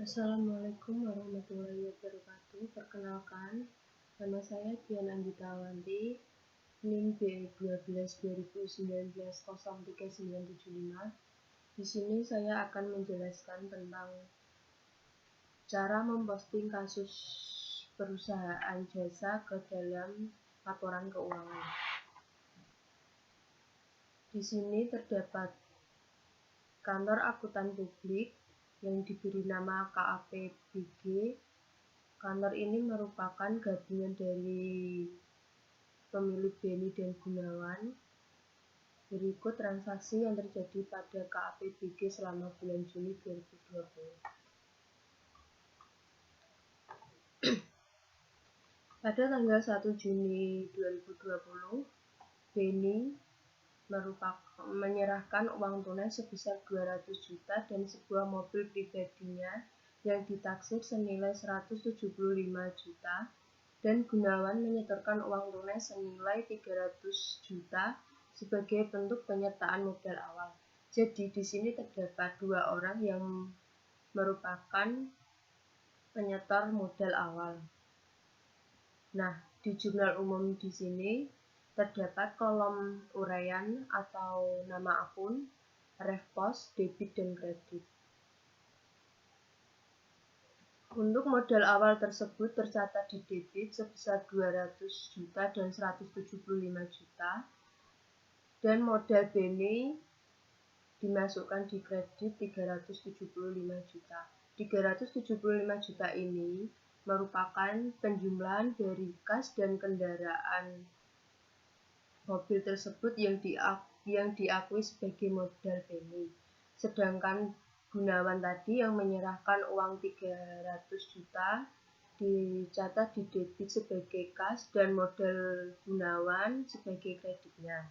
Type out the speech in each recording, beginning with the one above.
Assalamualaikum warahmatullahi wabarakatuh. Perkenalkan, nama saya Dian Anggita Awanti, NIM B12 2019 03975. Di sini saya akan menjelaskan tentang cara memposting kasus perusahaan jasa ke dalam laporan keuangan. Di sini terdapat kantor akuntan publik yang diberi nama KAPBG. Kantor ini merupakan gabungan dari pemilik Beni dan Gunawan. Berikut transaksi yang terjadi pada KAPBG selama bulan Juni 2020. Pada tanggal 1 Juni 2020, Beni menyerahkan uang tunai sebesar 200 juta dan sebuah mobil pribadinya yang ditaksir senilai 175 juta, dan Gunawan menyetorkan uang tunai senilai 300 juta sebagai bentuk penyertaan modal awal. Jadi di sini terdapat dua orang yang merupakan penyetor modal awal. Nah, di jurnal umum di sini terdapat kolom uraian atau nama akun, ref pos, debit, dan kredit. Untuk modal awal tersebut tercatat di debit sebesar 200 juta dan 175 juta, dan modal Beni dimasukkan di kredit 375 juta. 375 juta ini merupakan penjumlahan dari kas dan kendaraan mobil tersebut yang diakui sebagai modal Beni. Sedangkan Gunawan tadi yang menyerahkan uang 300 juta dicatat di debit sebagai kas dan modal Gunawan sebagai kreditnya.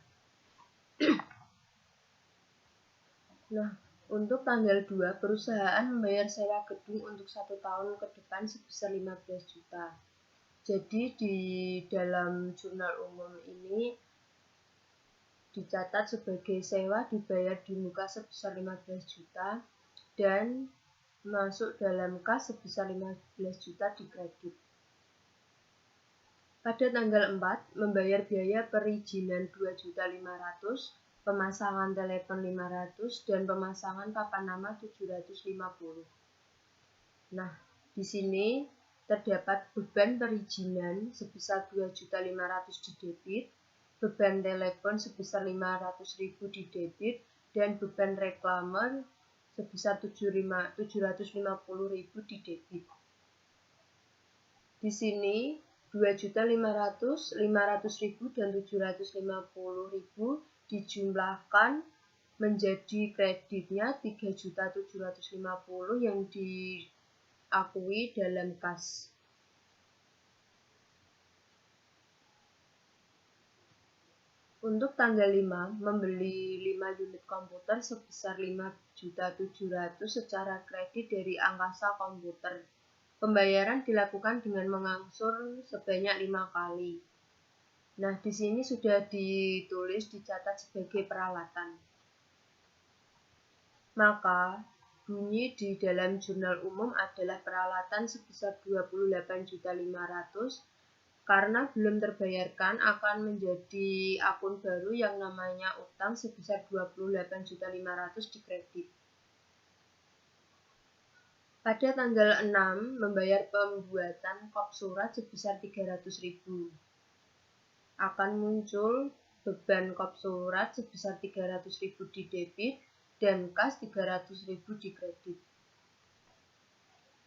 Nah, untuk tanggal 2, perusahaan membayar sewa gedung untuk 1 tahun ke depan sebesar 15 juta. Jadi di dalam jurnal umum ini dicatat sebagai sewa dibayar di muka sebesar 15 juta dan masuk dalam kas sebesar 15 juta di kredit. Pada tanggal 4, membayar biaya perizinan 2.500.000, pemasangan telepon 500, dan pemasangan papan nama 750. Nah, di sini terdapat beban perizinan sebesar 2.500.000 di debit, beban telepon sebesar 500.000 di debit, dan beban reklamer sebesar 750.000 di debit. Di sini 2.500.000, 500.000, dan 750.000 dijumlahkan menjadi kreditnya 3.750.000 yang diakui dalam kas. Untuk tanggal 5, membeli 5 unit komputer sebesar 5.700.000 secara kredit dari Angkasa Komputer. Pembayaran dilakukan dengan mengangsur sebanyak 5 kali. Nah, di sini sudah ditulis, dicatat sebagai peralatan. Maka, bunyi di dalam jurnal umum adalah peralatan sebesar 28.500.000. Karena belum terbayarkan akan menjadi akun baru yang namanya utang sebesar 28.500.000 di kredit. Pada tanggal 6, membayar pembuatan kop surat sebesar 300.000. Akan muncul beban kop surat sebesar 300.000 di debit dan kas 300.000 di kredit.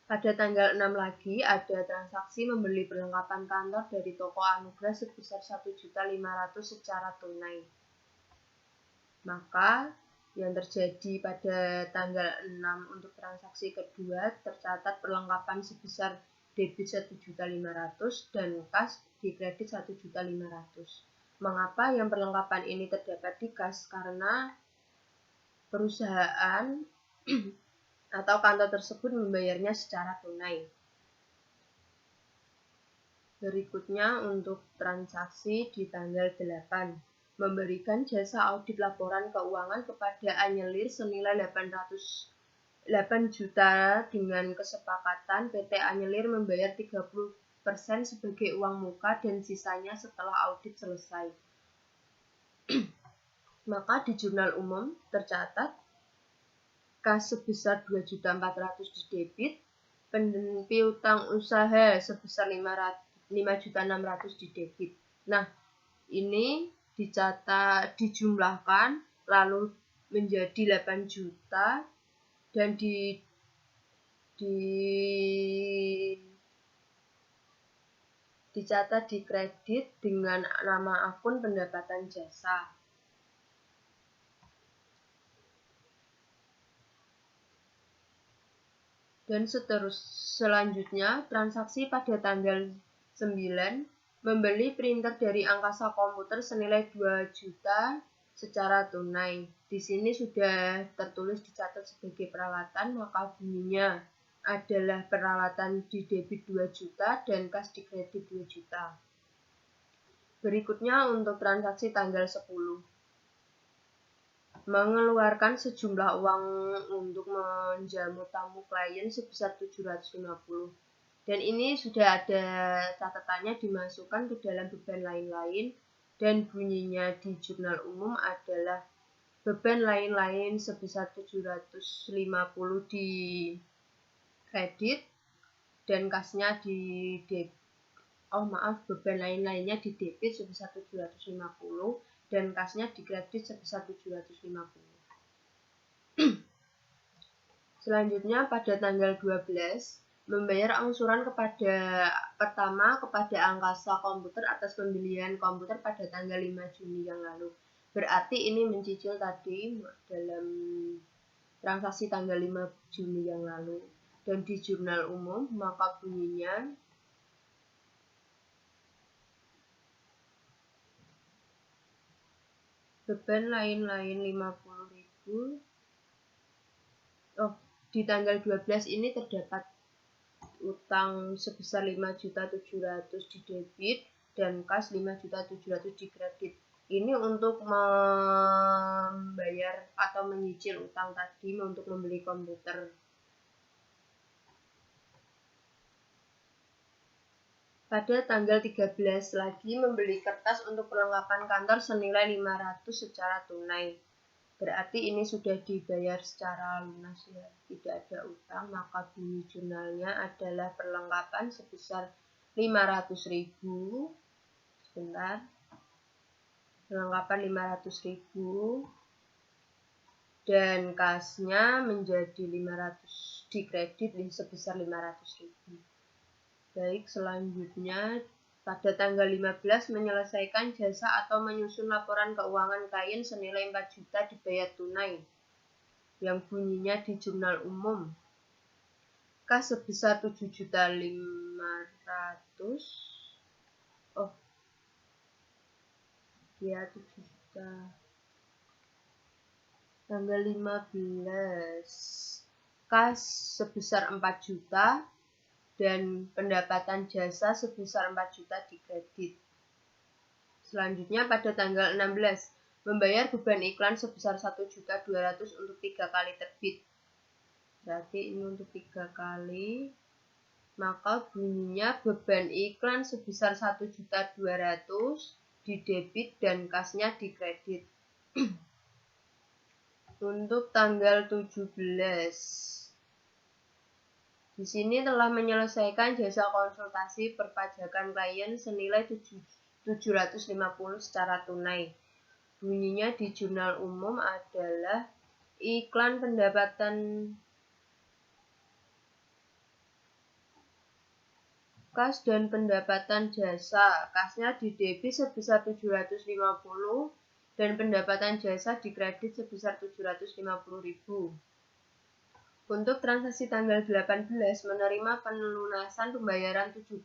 Pada tanggal 6 lagi ada transaksi membeli perlengkapan kantor dari toko Anugrah sebesar 1.500.000 secara tunai. Maka yang terjadi pada tanggal 6 untuk transaksi kedua tercatat perlengkapan sebesar debit 1.500.000 dan kas di kredit 1.500.000. Mengapa yang perlengkapan ini terdapat di kas? Karena perusahaan atau kantor tersebut membayarnya secara tunai. Berikutnya untuk transaksi di tanggal 8, memberikan jasa audit laporan keuangan kepada Anyelir senilai 800 8 juta dengan kesepakatan PT Anyelir membayar 30% sebagai uang muka dan sisanya setelah audit selesai. Maka di jurnal umum tercatat kas sebesar 2.400.000 didebit, piutang usaha sebesar 5.600.000 didebit. Nah, ini dicatat, dijumlahkan lalu menjadi 8 juta dan dicatat di kredit dengan nama akun pendapatan jasa. Dan selanjutnya, transaksi pada tanggal 9 membeli printer dari Angkasa Komputer senilai 2 juta secara tunai. Di sini sudah tertulis dicatat sebagai peralatan, maka bunyinya adalah peralatan di debit 2 juta dan kas di kredit 2 juta. Berikutnya untuk transaksi tanggal 10. Mengeluarkan sejumlah uang untuk menjamu tamu klien sebesar 750. Dan ini sudah ada catatannya dimasukkan ke dalam beban lain-lain dan bunyinya di jurnal umum adalah beban lain-lain sebesar 750 di kredit dan kasnya di debit. Beban lain-lainnya di debit sebesar 750 dan kasnya di kredit sebesar 750. Selanjutnya pada tanggal 12 membayar angsuran pertama kepada Angkasa Komputer atas pembelian komputer pada tanggal 5 Juni yang lalu. Berarti ini mencicil tadi dalam transaksi tanggal 5 Juni yang lalu. Dan di jurnal umum maka bunyinya beban lain-lain 50.000. Di tanggal 12 ini terdapat utang sebesar 5.700.000 di debit dan kas 5.700.000 di kredit. Ini untuk membayar atau menyicil utang tadi untuk membeli komputer. Pada tanggal 13 lagi membeli kertas untuk perlengkapan kantor senilai 500 secara tunai. Berarti ini sudah dibayar secara lunas ya, tidak ada utang, maka bunyi jurnalnya adalah perlengkapan sebesar 500.000. Sebentar. Perlengkapan 500.000 dan kasnya menjadi 500 di kredit sebesar 500.000. Baik, selanjutnya pada tanggal 15 menyelesaikan jasa atau menyusun laporan keuangan klien senilai 4 juta dibayar tunai yang bunyinya di jurnal umum. Kas sebesar 7.500.000. 7 juta. Tanggal 15 kas sebesar 4 juta dan pendapatan jasa sebesar 4 juta di kredit. Selanjutnya pada tanggal 16 membayar beban iklan sebesar 1.200.000 untuk 3 kali terbit. Berarti ini untuk 3 kali. Maka bunyinya beban iklan sebesar 1.200.000 di debit dan kasnya di kredit. Untuk tanggal 17. Di sini telah menyelesaikan jasa konsultasi perpajakan klien senilai 750 secara tunai. Bunyinya di jurnal umum adalah iklan pendapatan kas dan pendapatan jasa. Kasnya di debit sebesar 750 dan pendapatan jasa di kredit sebesar 750.000. Untuk transaksi tanggal 18 menerima pelunasan pembayaran 70%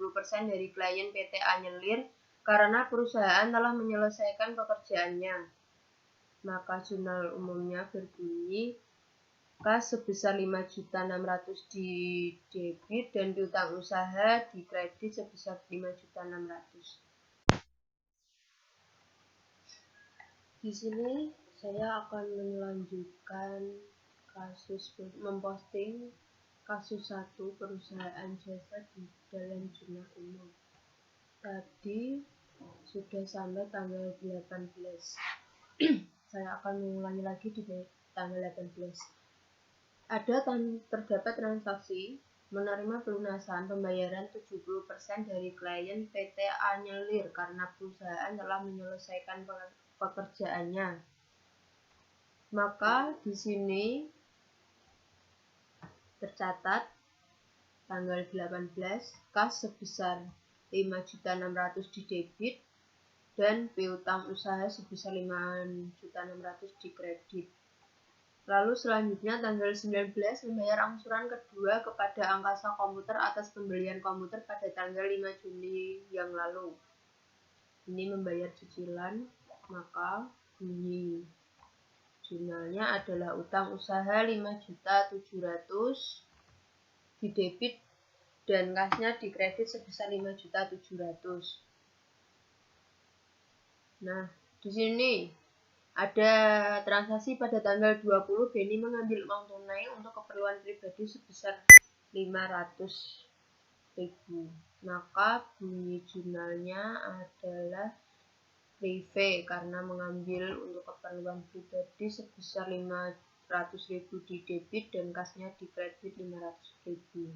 dari klien PT Anyelir karena perusahaan telah menyelesaikan pekerjaannya. Maka jurnal umumnya berbunyi kas sebesar 5.600.000 di debit dan piutang usaha di kredit sebesar 5.600.000. Di sini saya akan melanjutkan memposting kasus satu perusahaan jasa di dalam jurnal umum. Tadi sudah sampai tanggal 18. Saya akan mengulangi lagi di tanggal 18. Terdapat transaksi menerima pelunasan pembayaran 70% dari klien PT Anyelir karena perusahaan telah menyelesaikan pekerjaannya. Maka di sini tercatat tanggal 18 kas sebesar 5.600.000 di debit dan piutang usaha sebesar 5.600.000 di kredit. Lalu selanjutnya tanggal 19 membayar angsuran kedua kepada Angkasa Komputer atas pembelian komputer pada tanggal 5 Juni yang lalu. Ini membayar cicilan, maka bunyi jurnalnya adalah utang usaha 5.700.000 di debit dan kasnya di kredit sebesar 5.700.000. Nah, di sini ada transaksi pada tanggal 20 Beni mengambil uang tunai untuk keperluan pribadi sebesar 500.000. Maka bunyi jurnalnya adalah prive karena mengambil untuk keperluan pribadi sebesar 500.000 di debit dan kasnya di kredit 500.000.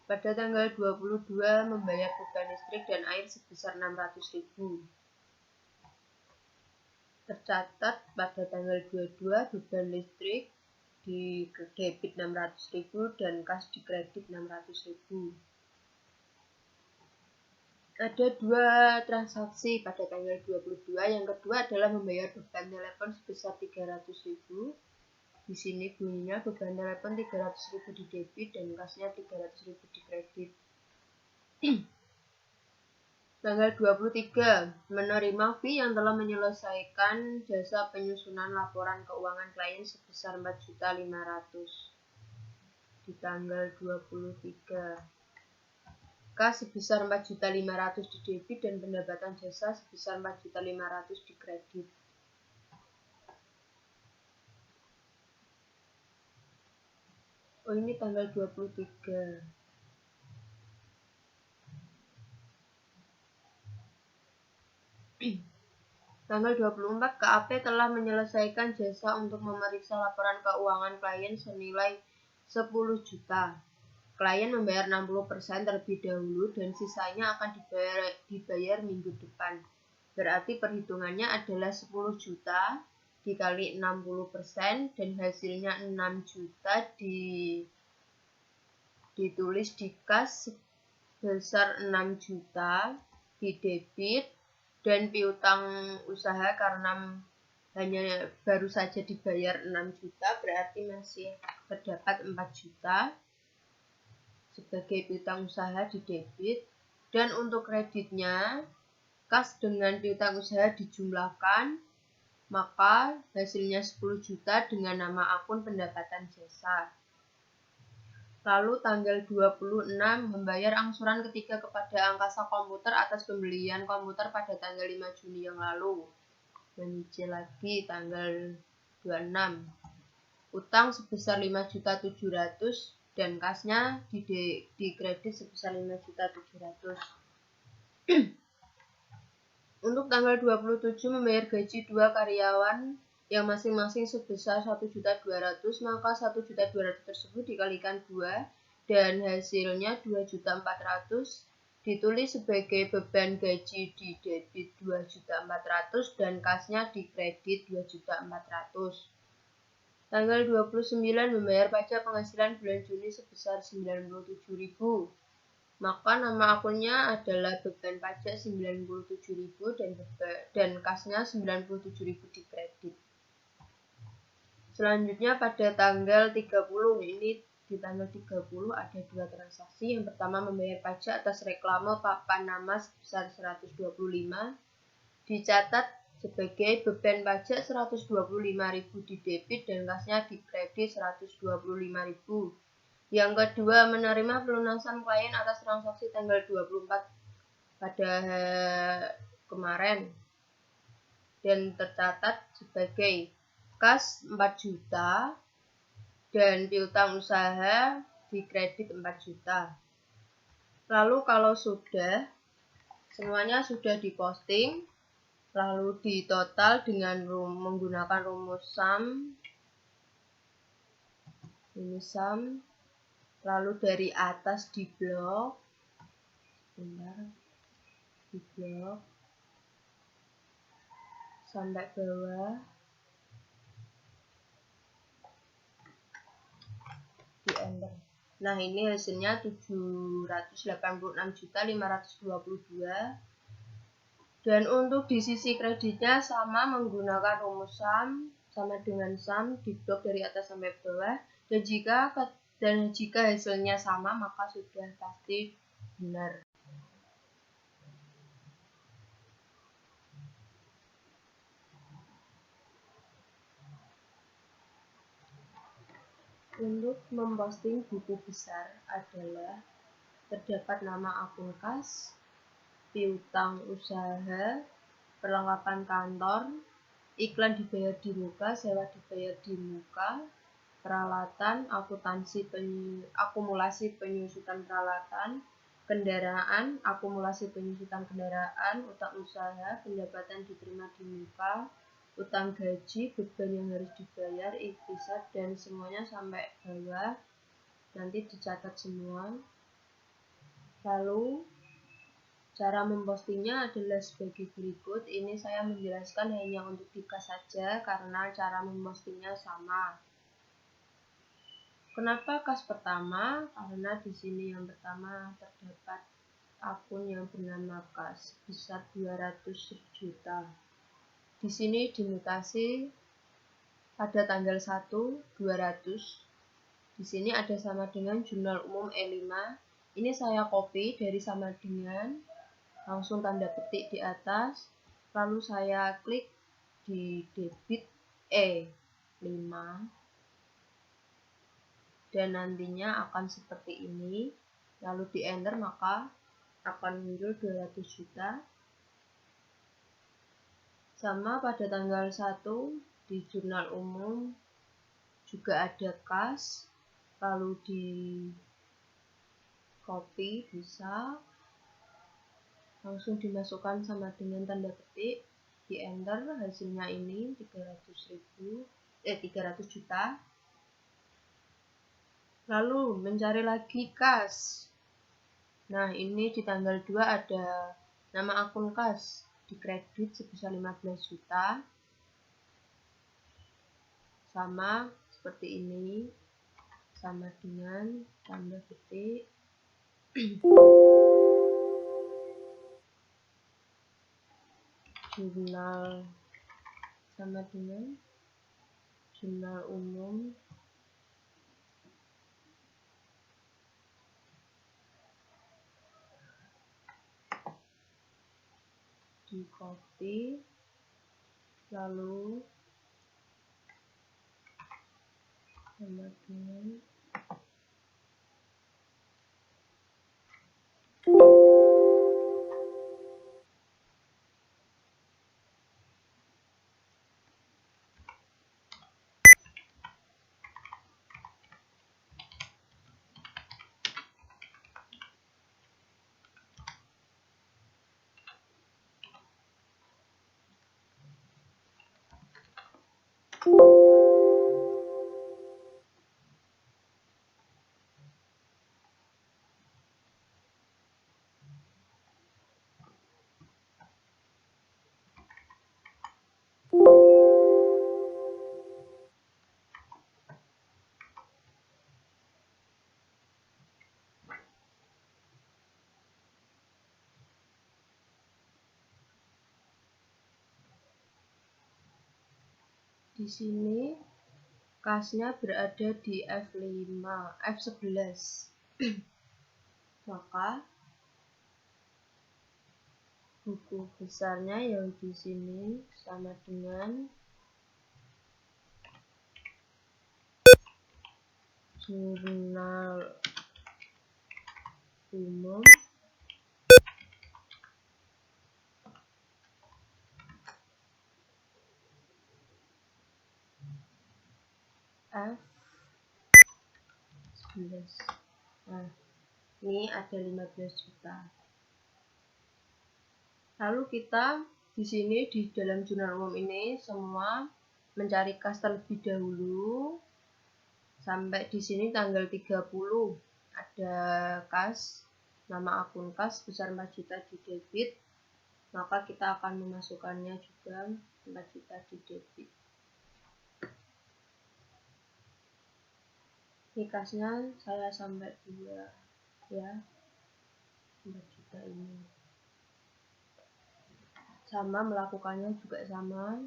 Pada tanggal 22 membayar beban listrik dan air sebesar 600.000. Tercatat pada tanggal 22 beban listrik di debit 600.000 dan kas di kredit 600.000. Ada dua transaksi pada tanggal 22. Yang kedua adalah membayar beban telepon sebesar 300.000. Di sini bunyinya beban telepon 300.000 di debit dan kasnya 300.000 di kredit. Tanggal 23 menerima fee yang telah menyelesaikan jasa penyusunan laporan keuangan klien sebesar 4.500.000 di tanggal 23. Kas sebesar 4.500.000 di debit dan pendapatan jasa sebesar 4.500.000 di kredit. Oh, ini tanggal 23. Tanggal 24 KAP telah menyelesaikan jasa untuk memeriksa laporan keuangan klien senilai 10 juta. Klien membayar 60% terlebih dahulu dan sisanya akan dibayar minggu depan. Berarti perhitungannya adalah 10 juta dikali 60% dan hasilnya 6 juta ditulis di kas sebesar 6 juta di debit dan piutang usaha karena hanya baru saja dibayar 6 juta berarti masih terdapat 4 juta sebagai piutang usaha di debit, dan untuk kreditnya kas dengan piutang usaha dijumlahkan, maka hasilnya 10 juta dengan nama akun pendapatan jasa. Lalu tanggal 26 membayar angsuran ketiga kepada Angkasa Komputer atas pembelian komputer pada tanggal 5 Juni yang lalu. Menyicil lagi tanggal 26. Utang sebesar 5.700.000 dan kasnya di kredit sebesar 5.700.000. Untuk tanggal 27 membayar gaji 2 karyawan yang masing-masing sebesar 1.200.000, maka 1.200.000 tersebut dikalikan 2 dan hasilnya 2.400.000 ditulis sebagai beban gaji di debit 2.400.000 dan kasnya di kredit 2.400.000. Tanggal 29 membayar pajak penghasilan bulan Juni sebesar 97.000. Maka nama akunnya adalah beban pajak 97.000 dan kasnya 97.000 di kredit. Selanjutnya pada tanggal 30, ini di tanggal 30 ada dua transaksi. Yang pertama membayar pajak atas reklame papan nama sebesar 125. Dicatat sebagai beban pajak 125.000 di debit dan kasnya di kredit 125.000. Yang kedua menerima pelunasan klien atas transaksi tanggal 24 pada kemarin dan tercatat sebagai kas 4 juta dan piutang usaha di kredit 4 juta. Lalu kalau sudah semuanya sudah diposting, lalu ditotal dengan menggunakan rumus sum, ini sum, lalu dari atas di blok sampai bawah di enter. Nah, ini hasilnya 786.522. Dan untuk di sisi kreditnya sama menggunakan rumus sum sama dengan sum di blok dari atas sampai bawah. Dan jika hasilnya sama maka sudah pasti benar. Untuk memposting buku besar adalah terdapat nama akun kas, piutang usaha, perlengkapan kantor, iklan dibayar di muka, sewa dibayar di muka, peralatan, akumulasi penyusutan peralatan, kendaraan, akumulasi penyusutan kendaraan, utang usaha, pendapatan diterima di muka, utang gaji, beban yang harus dibayar, ikhtisar, dan semuanya sampai bawah. Nanti dicatat semua. Lalu cara mempostingnya adalah sebagai berikut. Ini saya menjelaskan hanya untuk kas saja karena cara mempostingnya sama. Kenapa kas pertama? Karena di sini yang pertama terdapat akun yang bernama kas besar 200 juta. Di sini dimutasi pada tanggal 1 200. Di sini ada sama dengan jurnal umum E5. Ini saya copy dari sama dengan, langsung tanda petik di atas, lalu saya klik di debit E5 dan nantinya akan seperti ini. Lalu di enter maka akan muncul 200 juta. Sama pada tanggal 1 di jurnal umum juga ada kas, lalu di copy bisa, langsung dimasukkan sama dengan tanda petik, di enter, hasilnya ini 300 juta. Lalu mencari lagi kas. Nah, ini di tanggal 2 ada nama akun kas di kredit sebesar 15 juta. Sama seperti ini, sama dengan tanda petik. Jurnal sama dengan jurnal umum, di copy, lalu sama dengan di sini kasnya berada di F11. Maka buku besarnya yang di sini sama dengan jurnal umum F 11. Nah, ini ada 15 juta. Lalu kita di sini di dalam jurnal umum ini semua mencari kas terlebih dahulu. Sampai di sini tanggal 30 ada kas, nama akun kas sebesar 4 juta di debit. Maka kita akan memasukkannya juga 4 juta di debit. Ini kasnya saya sampai 2 ya, 4 juta ini. Sama melakukannya juga sama,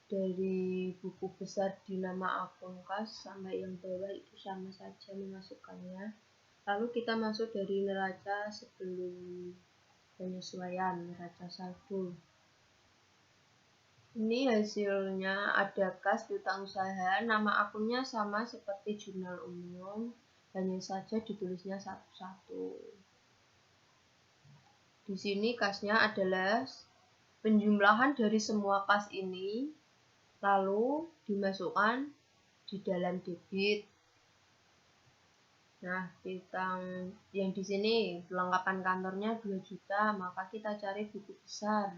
dari buku besar di nama akun kas sampai yang bawah itu sama saja memasukkannya. Lalu kita masuk dari neraca sebelum penyesuaian, neraca saldo. Ini hasilnya ada kas piutang usaha, nama akunnya sama seperti jurnal umum, hanya saja ditulisnya satu-satu. Di sini kasnya adalah penjumlahan dari semua kas ini, lalu dimasukkan di dalam debit. Nah, piutang yang di sini perlengkapan kantornya 2 juta, maka kita cari buku besar.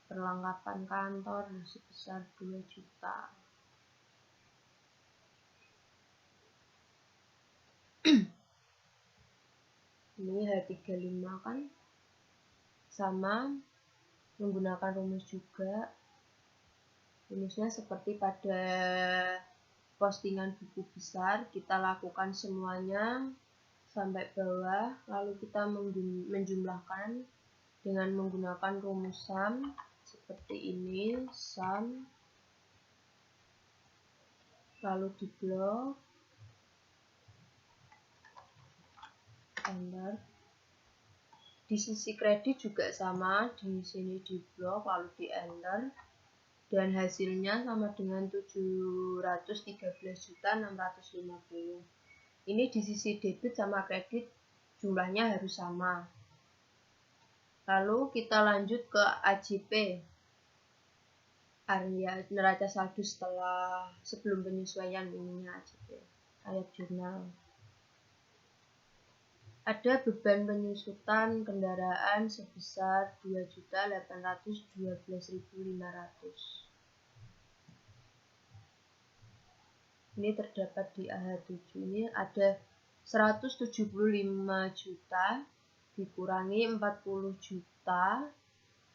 Perlengkapan kantor sebesar 2 juta. Ini H35 kan sama, menggunakan rumus juga. Rumusnya seperti pada postingan buku besar, kita lakukan semuanya sampai bawah, lalu kita menjumlahkan dengan menggunakan rumus sum seperti ini, sum, lalu diblok, enter. Di sisi kredit juga sama, di sini diblok lalu di enter, dan hasilnya sama dengan 713.650. Ini di sisi debit sama kredit jumlahnya harus sama. Lalu kita lanjut ke AJP, area neraca saldo sebelum penyesuaian ininya AJP, ayat jurnal. Ada beban penyusutan kendaraan sebesar 2.812.500. Ini terdapat di AH7. Ini ada 175 juta dikurangi 40 juta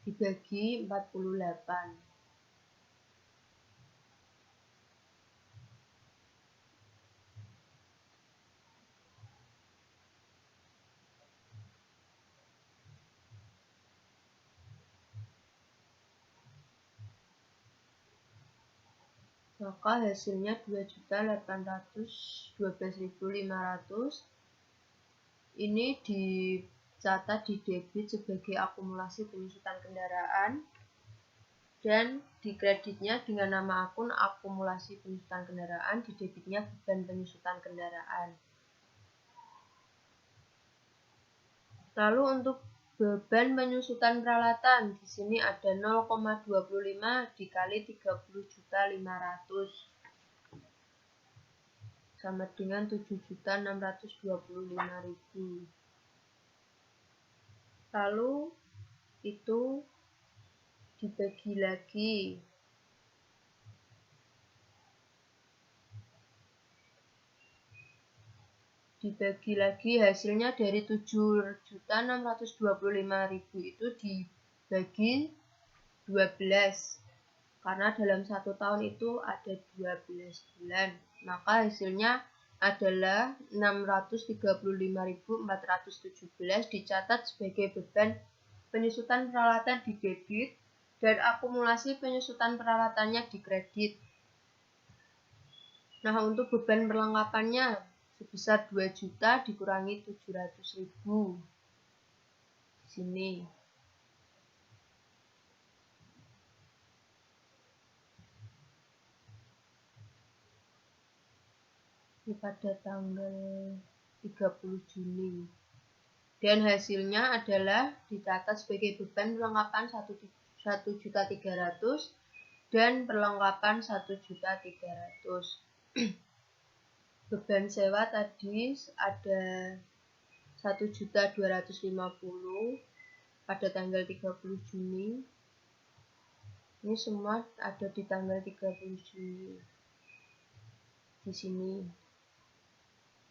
dibagi 48. Maka hasilnya 2.812.500. Ini dicatat di debit sebagai akumulasi penyusutan kendaraan, dan di kreditnya dengan nama akun akumulasi penyusutan kendaraan, di debitnya beban penyusutan kendaraan. Lalu untuk beban penyusutan peralatan, di sini ada 0,25 dikali 30.500 sama dengan 7.625.000. Lalu itu dibagi lagi. Hasilnya dari 7.625.000 itu dibagi 12. Karena dalam 1 tahun itu ada 12 bulan. Maka hasilnya adalah 635.417 dicatat sebagai beban penyusutan peralatan di debit dan akumulasi penyusutan peralatannya di kredit. Nah, untuk beban perlengkapannya sebesar 2 juta dikurangi 700.000 di sini. Ini pada tanggal 30 Juni. Dan hasilnya adalah dicatat sebagai beban perlengkapan 1.300.000 dan perlengkapan 1.300.000. Beban sewa tadi ada 1.250.000 pada tanggal 30 Juni. Ini semua ada di tanggal 30 Juni. Di sini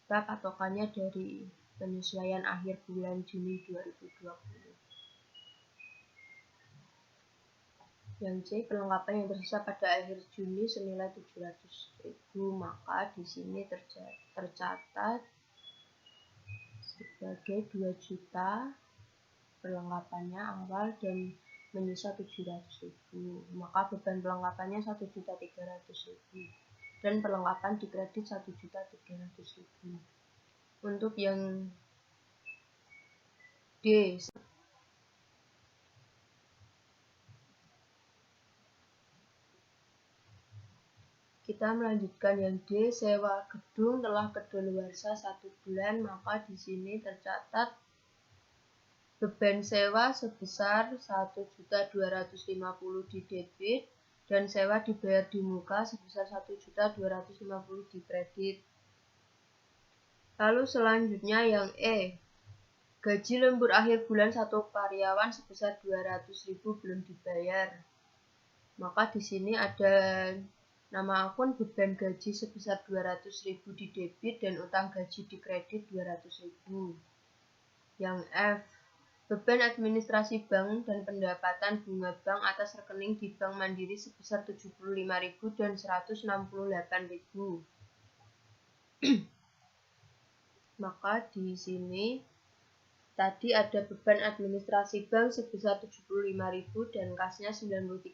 kita patokannya dari penyesuaian akhir bulan Juni 2020. Yang C, perlengkapan yang tersisa pada akhir Juni senilai 700.000, maka di sini tercatat sebagai 2 juta perlengkapannya awal dan menyisa 700.000, maka beban perlengkapannya 1.300.000 dan perlengkapan dikredit 1.300.000. Untuk yang D, kita melanjutkan yang D, sewa gedung telah kedaluarsa 1 bulan, maka di sini tercatat beban sewa sebesar 1.250.000 di debit dan sewa dibayar di muka sebesar 1.250.000 di kredit. Lalu selanjutnya yang E, gaji lembur akhir bulan 1 karyawan sebesar 200.000 belum dibayar. Maka di sini ada nama akun beban gaji sebesar 200.000 di debit dan utang gaji di kredit 200.000. Yang F, beban administrasi bank dan pendapatan bunga bank atas rekening di Bank Mandiri sebesar 75.000 dan 168.000. Maka di sini tadi ada beban administrasi bank sebesar 75.000 dan kasnya 93.000,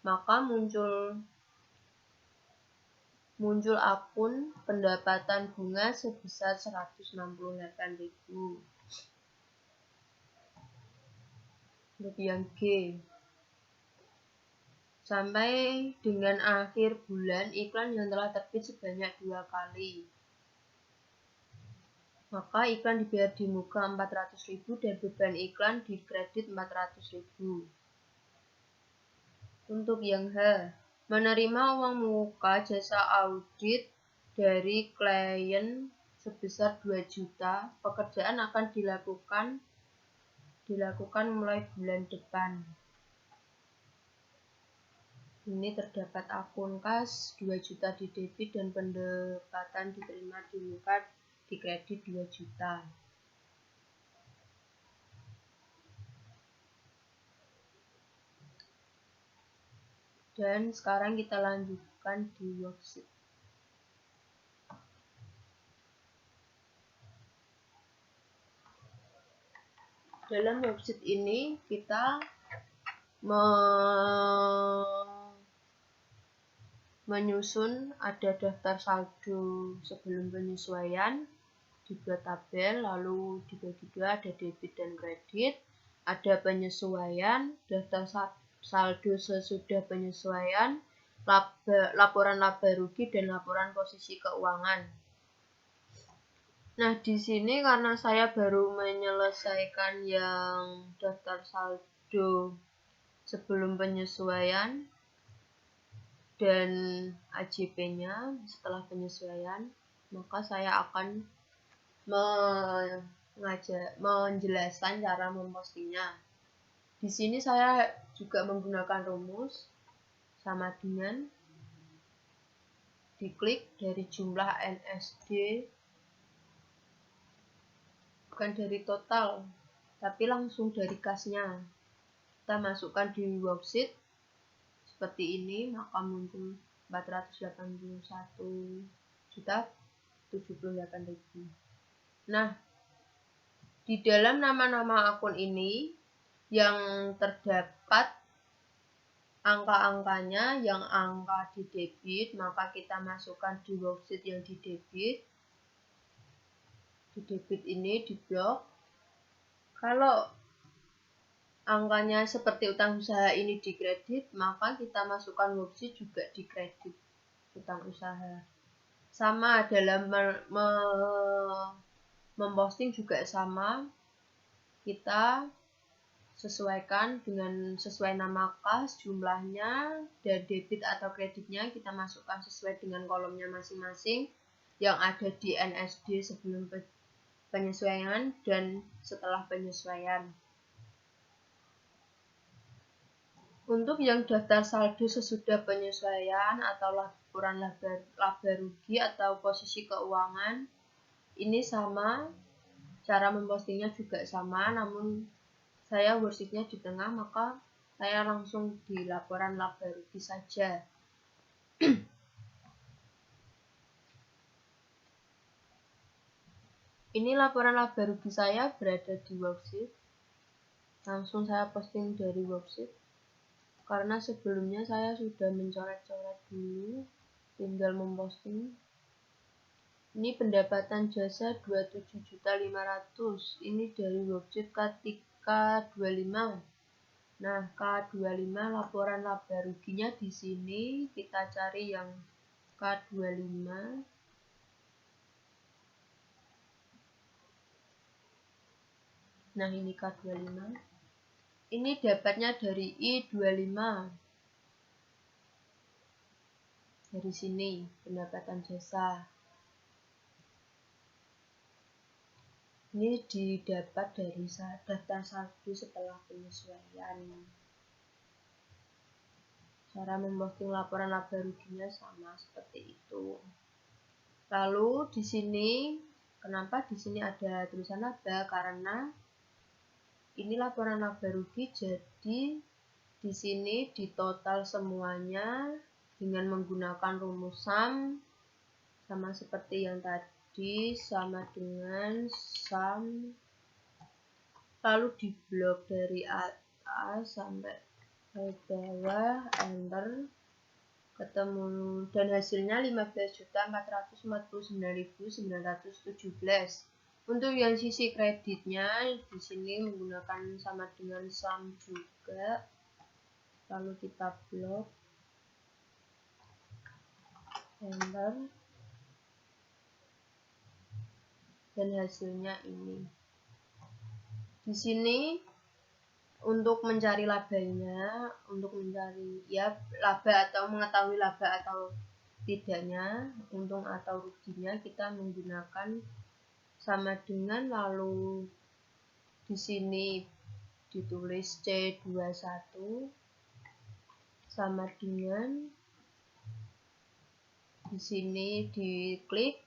maka muncul akun pendapatan bunga sebesar 168.000. Untuk yang G, sampai dengan akhir bulan iklan yang telah terbit sebanyak 2 kali. Maka iklan dibayar di muka 400.000 dan beban iklan di kredit 400.000. Untuk yang H, menerima uang muka jasa audit dari klien sebesar 2 juta. Pekerjaan akan dilakukan mulai bulan depan. Ini terdapat akun kas 2 juta di debit dan pendapatan diterima di muka di kredit 2 juta. Dan sekarang kita lanjutkan di worksheet. Dalam worksheet ini kita menyusun ada daftar saldo sebelum penyesuaian, dibuat tabel, lalu dibagi 2, ada debit dan kredit, ada penyesuaian, daftar saldo sesudah penyesuaian, laporan laba rugi, dan laporan posisi keuangan. Nah, di sini karena saya baru menyelesaikan yang daftar saldo sebelum penyesuaian dan AJP-nya setelah penyesuaian, maka saya akan menjelaskan cara mempostingnya. Di sini saya juga menggunakan rumus sama dengan diklik dari jumlah NSD, bukan dari total, tapi langsung dari kasnya. Kita masukkan di worksheet seperti ini, maka muncul 481.078.000. Nah, di dalam nama-nama akun ini yang terdapat angka-angkanya, yang angka di debit, maka kita masukkan di worksheet yang di debit. Di debit ini di blok. Kalau angkanya seperti utang usaha ini di kredit, maka kita masukkan worksheet juga di kredit utang usaha. Sama dalam memposting juga sama, kita sesuaikan dengan sesuai nama kas, jumlahnya, dan debit atau kreditnya kita masukkan sesuai dengan kolomnya masing-masing yang ada di NSD sebelum penyesuaian dan setelah penyesuaian. Untuk yang daftar saldo sesudah penyesuaian atau laporan laba rugi atau posisi keuangan, ini sama, cara mempostingnya juga sama, namun saya worksheet-nya di tengah, maka saya langsung di laporan laba rugi saja. Ini laporan laba rugi saya berada di worksheet. Langsung saya posting dari worksheet. Karena sebelumnya saya sudah mencoret-coret dulu, tinggal memposting. Ini pendapatan jasa 27.500.000. Ini dari worksheet K25. Nah, K25 laporan laba ruginya di sini kita cari yang K25. Nah, ini K25. Ini dapatnya dari I25. Dari sini pendapatan jasa. Ini didapat dari daftar saldo setelah penyesuaian. Cara memposting laporan laba ruginya sama seperti itu. Lalu di sini, kenapa di sini ada tulisan laba? Karena ini laporan laba rugi, jadi di sini ditotal semuanya dengan menggunakan rumus SUM sama seperti yang tadi, sama dengan SUM, lalu diblok dari atas sampai ke bawah, enter, ketemu, dan hasilnya 15.449.917. Untuk yang sisi kreditnya di sini menggunakan sama dengan SUM juga, lalu kita blok, enter, dan hasilnya ini. Di sini untuk mencari labanya, untuk mencari ya laba atau mengetahui laba atau tidaknya, untung atau ruginya, kita menggunakan sama dengan, lalu di sini ditulis C21 sama dengan, di sini diklik,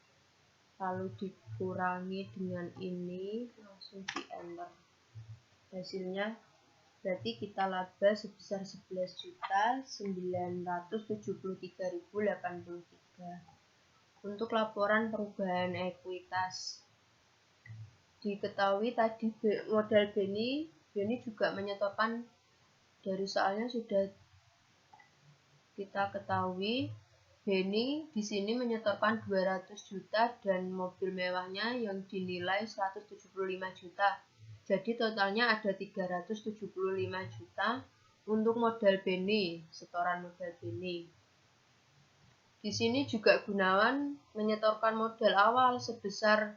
lalu dikurangi dengan ini, langsung di enter. Hasilnya berarti kita laba sebesar 11.973.083. Untuk laporan perubahan ekuitas, diketahui tadi modal Beni juga menyetorkan, dari soalnya sudah kita ketahui Beni di sini menyetorkan 200 juta dan mobil mewahnya yang dinilai 175 juta. Jadi totalnya ada 375 juta untuk modal Beni, setoran modal Beni. Di sini juga Gunawan menyetorkan modal awal sebesar,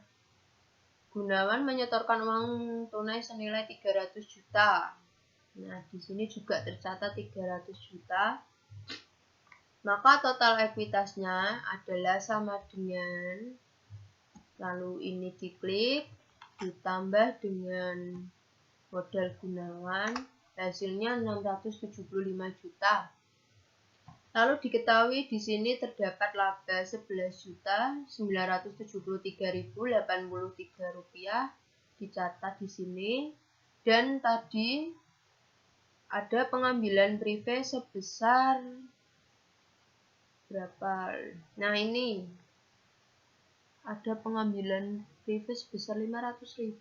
Gunawan menyetorkan uang tunai senilai 300 juta. Nah, di sini juga tercatat 300 juta. Maka total ekuitasnya adalah sama dengan, lalu ini diklik, ditambah dengan modal Gunawan, hasilnya 675 juta. Lalu diketahui di sini terdapat laba 11.973.083 rupiah, dicatat di sini. Dan tadi ada pengambilan prive sebesar berapa? Nah, ini ada pengambilan prive sebesar 500.000.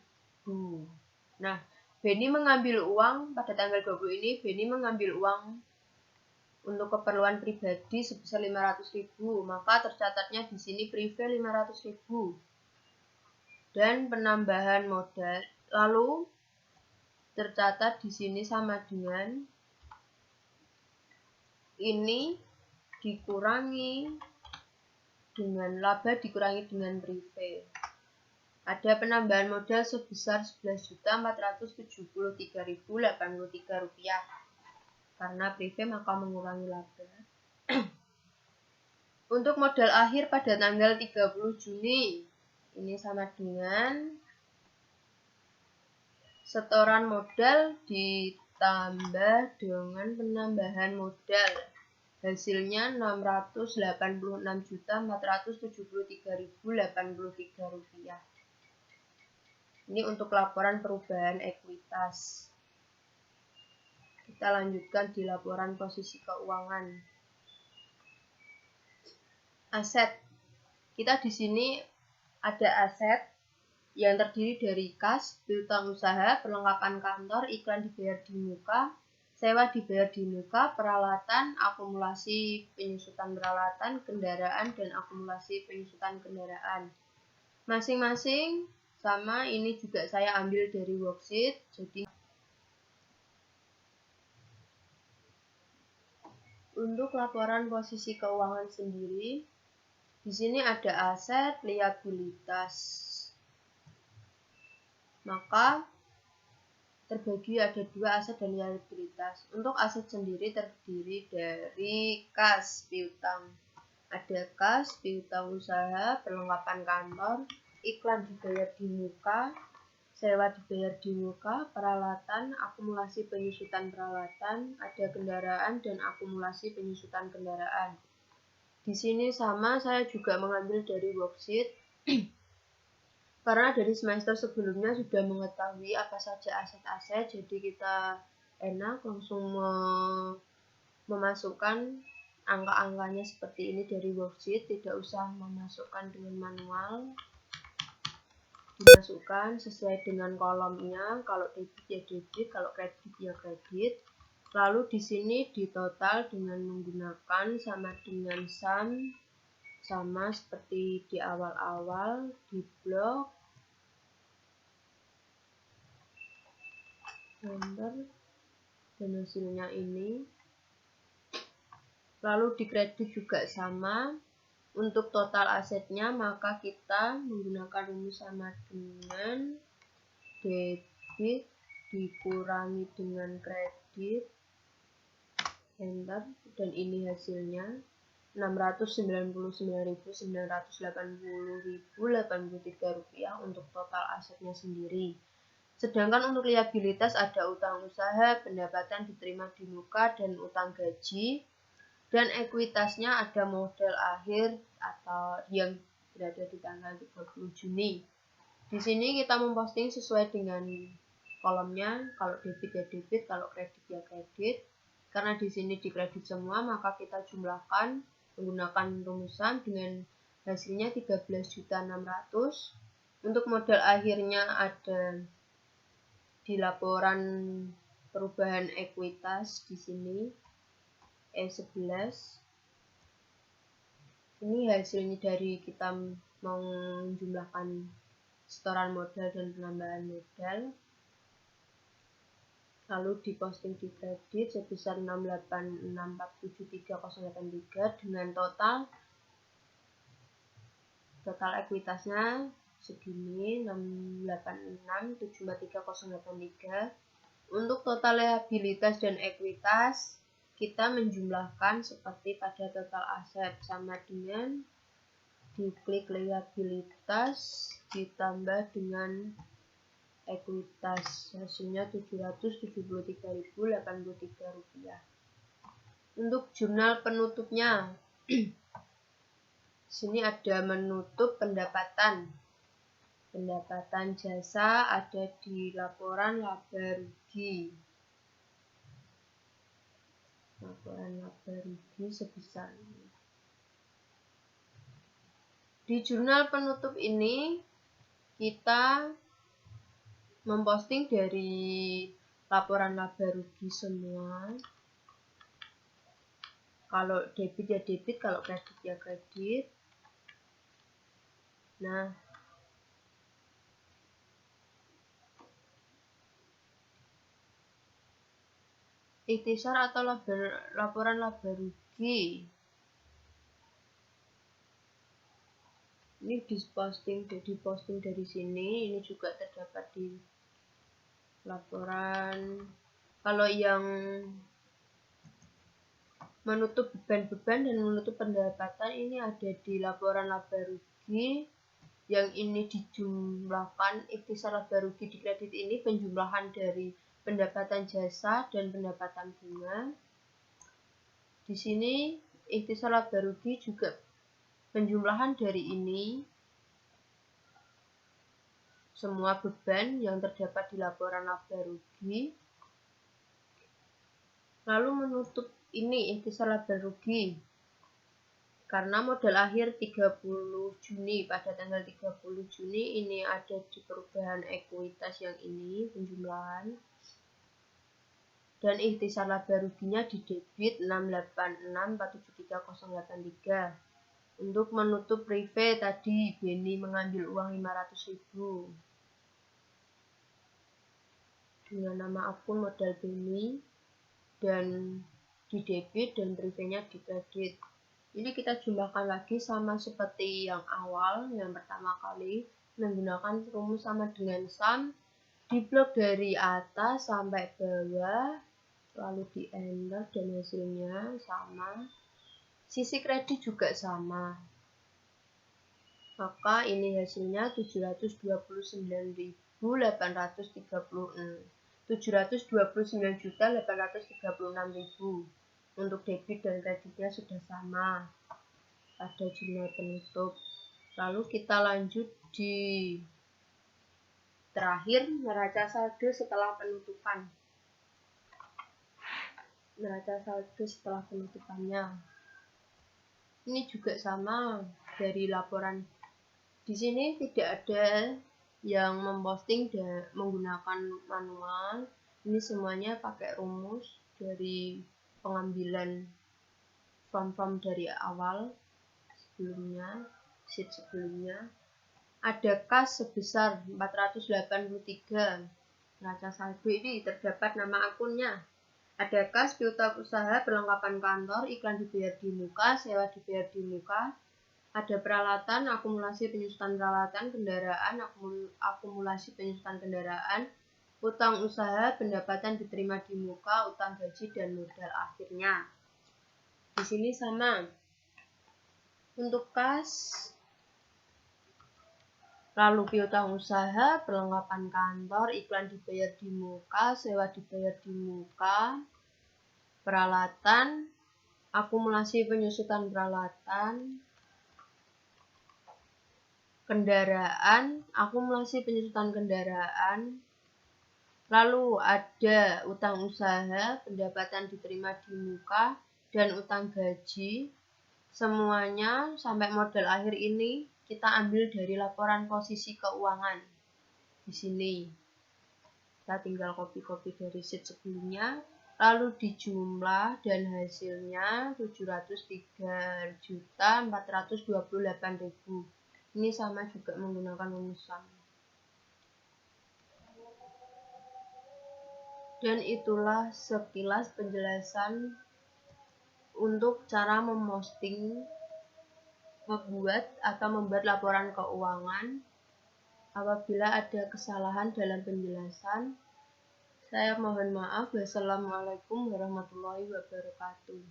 Nah, Beni mengambil uang pada tanggal 20 ini, Beni mengambil uang untuk keperluan pribadi sebesar 500.000, maka tercatatnya di sini prive 500.000 dan penambahan modal. Lalu tercatat di sini sama dengan ini dikurangi dengan laba dikurangi dengan prive. Ada penambahan modal sebesar Rp11.473.083 karena prive maka mengurangi laba. Untuk modal akhir pada tanggal 30 Juni ini sama dengan setoran modal ditambah dengan penambahan modal. Hasilnya Rp66.473.083. Ini untuk laporan perubahan ekuitas. Kita lanjutkan di laporan posisi keuangan. Aset. Kita di sini ada aset yang terdiri dari kas, piutang usaha, perlengkapan kantor, iklan dibayar di muka, sewa dibayar di muka, peralatan, akumulasi penyusutan peralatan, kendaraan, dan akumulasi penyusutan kendaraan. Masing-masing sama, ini juga saya ambil dari worksheet. Jadi untuk laporan posisi keuangan sendiri, di sini ada aset, liabilitas. Maka terbagi ada dua, aset dan liabilitas. Untuk aset sendiri terdiri dari kas, piutang. Ada kas, piutang usaha, perlengkapan kantor, iklan dibayar di muka, sewa dibayar di muka, peralatan, akumulasi penyusutan peralatan, ada kendaraan dan akumulasi penyusutan kendaraan. Di sini sama, saya juga mengambil dari worksheet karena dari semester sebelumnya sudah mengetahui apa saja aset-aset, jadi kita enak langsung memasukkan angka-angkanya seperti ini dari worksheet, tidak usah memasukkan dengan manual. Dimasukkan sesuai dengan kolomnya, kalau debit ya debit, kalau kredit ya kredit. Lalu di sini ditotal dengan menggunakan sama dengan sum, sama seperti di awal-awal di blok, enter, dan hasilnya ini. Lalu di kredit juga sama. Untuk total asetnya maka kita menggunakan rumus sama dengan debit dikurangi dengan kredit, enter, dan ini hasilnya Rp699.980.083 untuk total asetnya sendiri. Sedangkan untuk liabilitas ada utang usaha, pendapatan diterima di muka, dan utang gaji. Dan ekuitasnya ada modal akhir atau yang berada di tanggal 30 Juni. Di sini kita memposting sesuai dengan kolomnya, kalau debit ya debit, kalau kredit ya kredit. Karena di sini di kredit semua, maka kita jumlahkan menggunakan rumusan dengan hasilnya 13.600.000. Untuk modal akhirnya ada di laporan perubahan ekuitas di sini E11. Ini hasilnya dari kita menjumlahkan setoran modal dan penambahan modal. Lalu diposting di kredit sebesar 686.473.083 dengan total ekuitasnya segini 686.743.083. Untuk total liabilitas dan ekuitas kita menjumlahkan seperti pada total aset, sama dengan diklik liabilitas ditambah dengan ekuitas, hasilnya Rp773.083. Untuk jurnal penutupnya, sini ada menutup pendapatan. Pendapatan jasa ada di laporan laba rugi. Laporan laba rugi sebesar ini. Di jurnal penutup ini kita memposting dari laporan laba rugi semua. Kalau debit ya debit, kalau kredit ya kredit. Nah, ikhtisar atau laporan laba rugi. Ini diposting dari sini, ini juga terdapat di laporan. Kalau yang menutup beban-beban dan menutup pendapatan ini ada di laporan laba rugi, yang ini dijumlahkan. Ikhtisar laba rugi di kredit ini penjumlahan dari pendapatan jasa dan pendapatan bunga. Di sini ikhtisar laba rugi juga penjumlahan dari ini semua beban yang terdapat di laporan laba rugi. Lalu menutup ini ikhtisar laba rugi karena modal akhir 30 Juni, pada tanggal 30 Juni ini ada di perubahan ekuitas yang ini penjumlahan, dan ikhtisar laba ruginya di debit 686473083. Untuk menutup prive tadi Beni mengambil uang 500.000 dengan nama akun modal Beni dan di debit dan privenya di kredit. Ini kita jumlahkan lagi sama seperti yang awal, yang pertama kali menggunakan rumus sama dengan sum, diblok dari atas sampai bawah, lalu di enter dan hasilnya sama. Sisi kredit juga sama. Maka ini hasilnya 729.836. 729.836.000. Untuk debit dan kreditnya sudah sama. Ada jurnal penutup. Lalu kita lanjut di terakhir, neraca saldo setelah penutupan. Neraca saldo setelah penutupannya. Ini juga sama dari laporan. Di sini tidak ada yang memposting menggunakan manual. Ini semuanya pakai rumus dari pengambilan form-form dari awal sebelumnya, sheet sebelumnya. Ada kas sebesar 483. Neraca saldo ini terdapat nama akunnya. Ada kas piutang usaha, perlengkapan kantor, iklan dibayar di muka, sewa dibayar di muka. Ada peralatan, akumulasi penyusutan peralatan, kendaraan, akumulasi penyusutan kendaraan, utang usaha, pendapatan diterima di muka, utang gaji, dan modal akhirnya. Di sini sama. Untuk kas, lalu piutang usaha, perlengkapan kantor, iklan dibayar di muka, sewa dibayar di muka, peralatan, akumulasi penyusutan peralatan, kendaraan, akumulasi penyusutan kendaraan, lalu ada utang usaha, pendapatan diterima di muka, dan utang gaji. Semuanya sampai modal akhir ini kita ambil dari laporan posisi keuangan. Di sini kita tinggal copy-copy dari sheet sebelumnya, lalu dijumlah dan hasilnya 703.428.000. Ini sama juga menggunakan rumus sum. Dan itulah sekilas penjelasan untuk cara membuat laporan keuangan. Apabila ada kesalahan dalam penjelasan, saya mohon maaf. Wassalamualaikum warahmatullahi wabarakatuh.